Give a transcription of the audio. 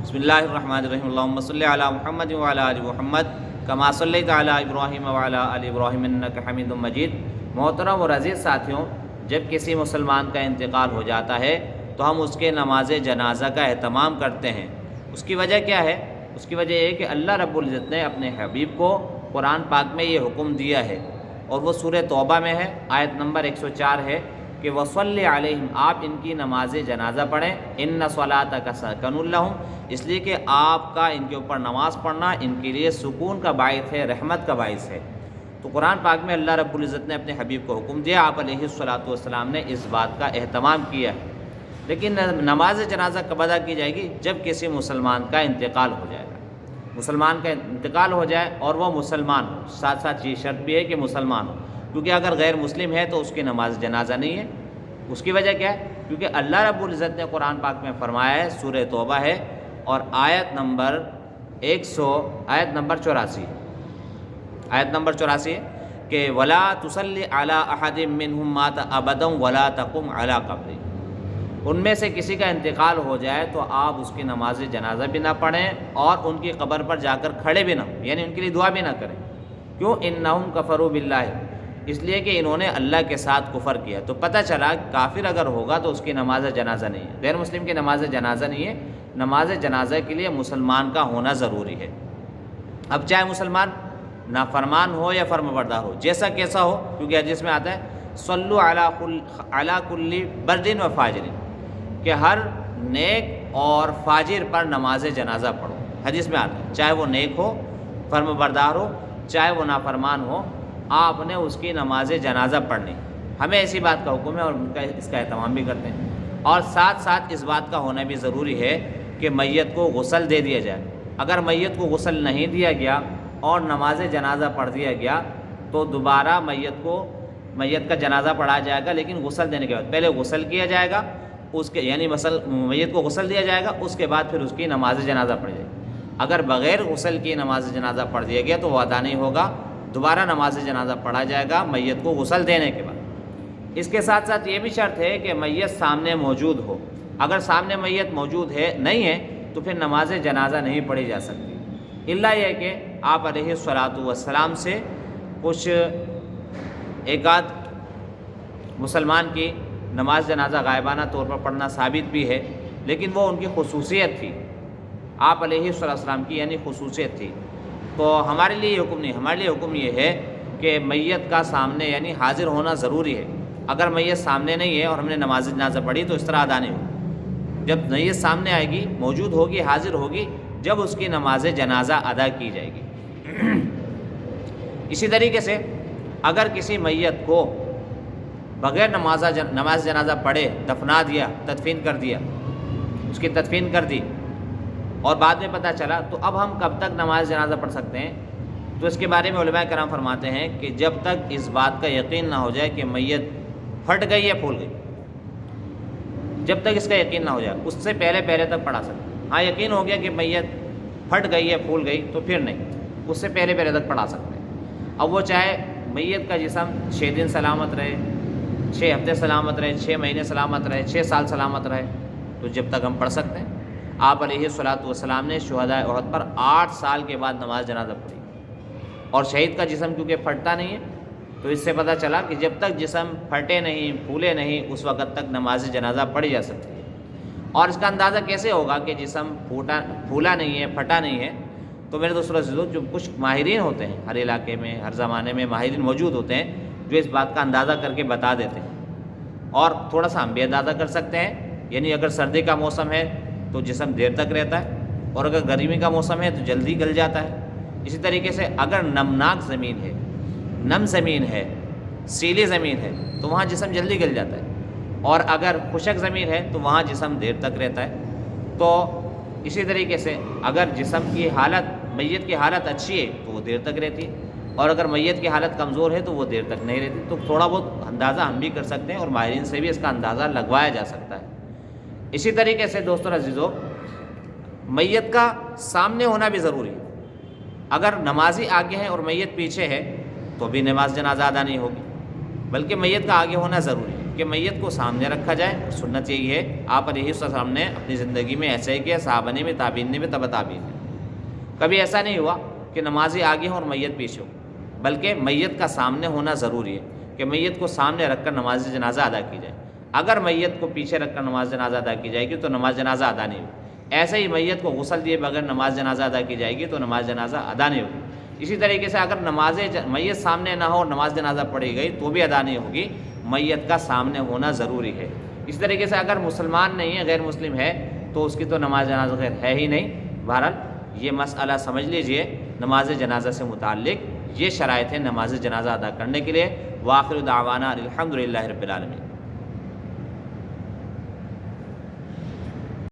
بسم اللہ الرحمن الرحیم اللہم صلی علی محمد وعلی آل محمد کما صلیت علی ابراہیم وعلی آل ابراہیم انک حمید مجید۔ محترم اور عزیز ساتھیوں، جب کسی مسلمان کا انتقال ہو جاتا ہے تو ہم اس کے نماز جنازہ کا اہتمام کرتے ہیں۔ اس کی وجہ کیا ہے؟ اس کی وجہ یہ کہ اللہ رب العزت نے اپنے حبیب کو قرآن پاک میں یہ حکم دیا ہے، اور وہ سورہ توبہ میں ہے، آیت نمبر 104 ہے کہ وَصَلِّ عَلَيْهِمْ، آپ ان کی نماز جنازہ پڑھیں، إِنَّ صَلَاتَكَ سَكَنٌ لَهُمْ، اس لیے کہ آپ کا ان کے اوپر نماز پڑھنا ان کے لیے سکون کا باعث ہے، رحمت کا باعث ہے۔ تو قرآن پاک میں اللہ رب العزت نے اپنے حبیب کو حکم دیا، آپ علیہ الصلاۃ والسلام نے اس بات کا اہتمام کیا ہے۔ لیکن نماز جنازہ کب ادا کی جائے گی؟ جب کسی مسلمان کا انتقال ہو جائے گا، مسلمان کا انتقال ہو جائے اور وہ مسلمان ہو، ساتھ ساتھ یہ شرط بھی ہے کہ مسلمان ہو، کیونکہ اگر غیر مسلم ہے تو اس کی نماز جنازہ نہیں ہے۔ اس کی وجہ کیا ہے؟ کیونکہ اللہ رب العزت نے قرآن پاک میں فرمایا ہے، سورہ توبہ ہے اور آیت نمبر 84 ہے کہ وَلَا تُصَلِّ عَلَىٰ أَحَدٍ مِّنْهُمْ مَاتَ أَبَدًا وَلَا تَقُمْ عَلَىٰ قَبْرِهِ، ان میں سے کسی کا انتقال ہو جائے تو آپ اس کی نماز جنازہ بھی نہ پڑھیں اور ان کی قبر پر جا کر کھڑے بھی نہ ہوں، یعنی ان کے لیے دعا بھی نہ کریں۔ کیوں؟ إِنَّهُمْ كَفَرُوا بِاللَّهِ، اس لیے کہ انہوں نے اللہ کے ساتھ کفر کیا۔ تو پتہ چلا کافر اگر ہوگا تو اس کی نماز جنازہ نہیں ہے، غیر مسلم کی نماز جنازہ نہیں ہے۔ نماز جنازہ کے لیے مسلمان کا ہونا ضروری ہے۔ اب چاہے مسلمان نافرمان ہو یا فرمانبردار ہو، جیسا کیسا ہو، کیونکہ حدیث میں آتا ہے صلوا علی کل برد و فاجر، کہ ہر نیک اور فاجر پر نماز جنازہ پڑھو۔ حدیث میں آتا ہے چاہے وہ نیک ہو، فرمانبردار ہو، چاہے وہ نافرمان ہو، آپ نے اس کی نماز جنازہ پڑھنی۔ ہمیں ایسی بات کا حکم ہے اور اس کا اہتمام بھی کرتے ہیں۔ اور ساتھ ساتھ اس بات کا ہونا بھی ضروری ہے کہ میت کو غسل دے دیا جائے۔ اگر میت کو غسل نہیں دیا گیا اور نماز جنازہ پڑھ دیا گیا تو دوبارہ میت کا جنازہ پڑھا جائے گا، لیکن غسل دینے کے بعد پہلے غسل کیا جائے گا، یعنی میت کو غسل دیا جائے گا، اس کے بعد پھر اس کی نماز جنازہ پڑھی جائے گی۔ اگر بغیر غسل کی نماز جنازہ پڑھ دیا گیا تو وہ ادا نہیں ہوگا، دوبارہ نماز جنازہ پڑھا جائے گا میت کو غسل دینے کے بعد۔ اس کے ساتھ ساتھ یہ بھی شرط ہے کہ میت سامنے موجود ہو۔ اگر سامنے میت موجود نہیں ہے تو پھر نماز جنازہ نہیں پڑھی جا سکتی، الا یہ کہ آپ علیہ الصلاۃ والسلام سے کچھ ایک آدھ مسلمان کی نماز جنازہ غائبانہ طور پر پڑھنا ثابت بھی ہے، لیکن وہ ان کی خصوصیت تھی، آپ علیہ الصلاۃ والسلام کی یعنی خصوصیت تھی۔ تو ہمارے لیے یہ حکم نہیں، ہمارے لیے حکم یہ ہے کہ میت کا سامنے یعنی حاضر ہونا ضروری ہے۔ اگر میت سامنے نہیں ہے اور ہم نے نماز جنازہ پڑھی تو اس طرح ادا نہیں ہوگی۔ جب میت سامنے آئے گی، موجود ہوگی، حاضر ہوگی، جب اس کی نماز جنازہ ادا کی جائے گی۔ اسی طریقے سے اگر کسی میت کو بغیر نماز جنازہ پڑھے دفنا دیا، تدفین کر دیا، اس کی تدفین کر دی اور بعد میں پتہ چلا، تو اب ہم کب تک نماز جنازہ پڑھ سکتے ہیں؟ تو اس کے بارے میں علماء کرام فرماتے ہیں کہ جب تک اس بات کا یقین نہ ہو جائے کہ میت پھٹ گئی یا پھول گئی، جب تک اس کا یقین نہ ہو جائے اس سے پہلے تک پڑھا سکتے ہیں۔ ہاں یقین ہو گیا کہ میت پھٹ گئی یا پھول گئی تو پھر نہیں، اس سے پہلے تک پڑھا سکتے ہیں۔ اب وہ چاہے میت کا جسم 6 دن سلامت رہے، 6 ہفتے سلامت رہے، 6 مہینے سلامت رہے، 6 سال سلامت رہے، تو جب تک ہم پڑھ سکتے ہیں۔ آپ علیہ الصلاۃ والسلام نے شہداء احد پر 8 سال کے بعد نماز جنازہ پڑھی، اور شہید کا جسم کیونکہ پھٹتا نہیں ہے تو اس سے پتہ چلا کہ جب تک جسم پھٹے نہیں، پھولے نہیں، اس وقت تک نماز جنازہ پڑھی جا سکتی ہے۔ اور اس کا اندازہ کیسے ہوگا کہ جسم پھولا نہیں ہے، پھٹا نہیں ہے؟ تو میرے دوستو عزیزو، جو کچھ ماہرین ہوتے ہیں ہر علاقے میں، ہر زمانے میں ماہرین موجود ہوتے ہیں جو اس بات کا اندازہ کر کے بتا دیتے ہیں، اور تھوڑا سا ہم بھی اندازہ کر سکتے ہیں۔ یعنی اگر سردی کا موسم ہے تو جسم دیر تک رہتا ہے، اور اگر گرمی کا موسم ہے تو جلدی گل جاتا ہے۔ اسی طریقے سے اگر نمناک زمین ہے، نم زمین ہے، سیلی زمین ہے تو وہاں جسم جلدی گل جاتا ہے، اور اگر خشک زمین ہے تو وہاں جسم دیر تک رہتا ہے۔ تو اسی طریقے سے اگر جسم کی حالت، میت کی حالت اچھی ہے تو وہ دیر تک رہتی ہے، اور اگر میت کی حالت کمزور ہے تو وہ دیر تک نہیں رہتی۔ تو تھوڑا بہت اندازہ ہم بھی کر سکتے ہیں، اور ماہرین سے بھی اس کا اندازہ لگوایا جا سکتا ہے۔ اسی طریقے سے دوستو عزیزو، میت کا سامنے ہونا بھی ضروری ہے۔ اگر نمازی آگے ہیں اور میت پیچھے ہے تو بھی نماز جنازہ ادا نہیں ہوگی، بلکہ میت کا آگے ہونا ضروری ہے۔ کہ میت کو سامنے رکھا جائے، سنت یہی ہے، آپ علیہ السلام نے اپنی زندگی میں ایسا ہی کیا، صحابہ نے بھی، تابعین نے بھی، تبع تابعین نے۔ کبھی ایسا نہیں ہوا کہ نمازی آگے ہوں اور میت پیچھے ہو، بلکہ میت کا سامنے ہونا ضروری ہے کہ میت کو سامنے رکھ کر نماز جنازہ ادا کی جائے۔ اگر میت کو پیچھے رکھ کر نماز جنازہ ادا کی جائے گی تو نماز جنازہ ادا نہیں ہوگی۔ ایسے ہی میت کو غسل دیے بغیر نماز جنازہ ادا کی جائے گی تو نماز جنازہ ادا نہیں ہوگی۔ اسی طریقے سے اگر میت سامنے نہ ہو اور نماز جنازہ پڑھی گئی تو بھی ادا نہیں ہوگی، میت کا سامنے ہونا ضروری ہے۔ اس طریقے سے اگر مسلمان نہیں ہے، غیر مسلم ہے، تو اس کی تو نماز جنازہ خیر ہے ہی نہیں۔ بہرحال یہ مسئلہ سمجھ لیجئے نماز جنازہ سے متعلق یہ شرائط ہیں نماز جنازہ ادا کرنے کے لیے۔ وآخر دعوانا الحمدللہ رب العالمین۔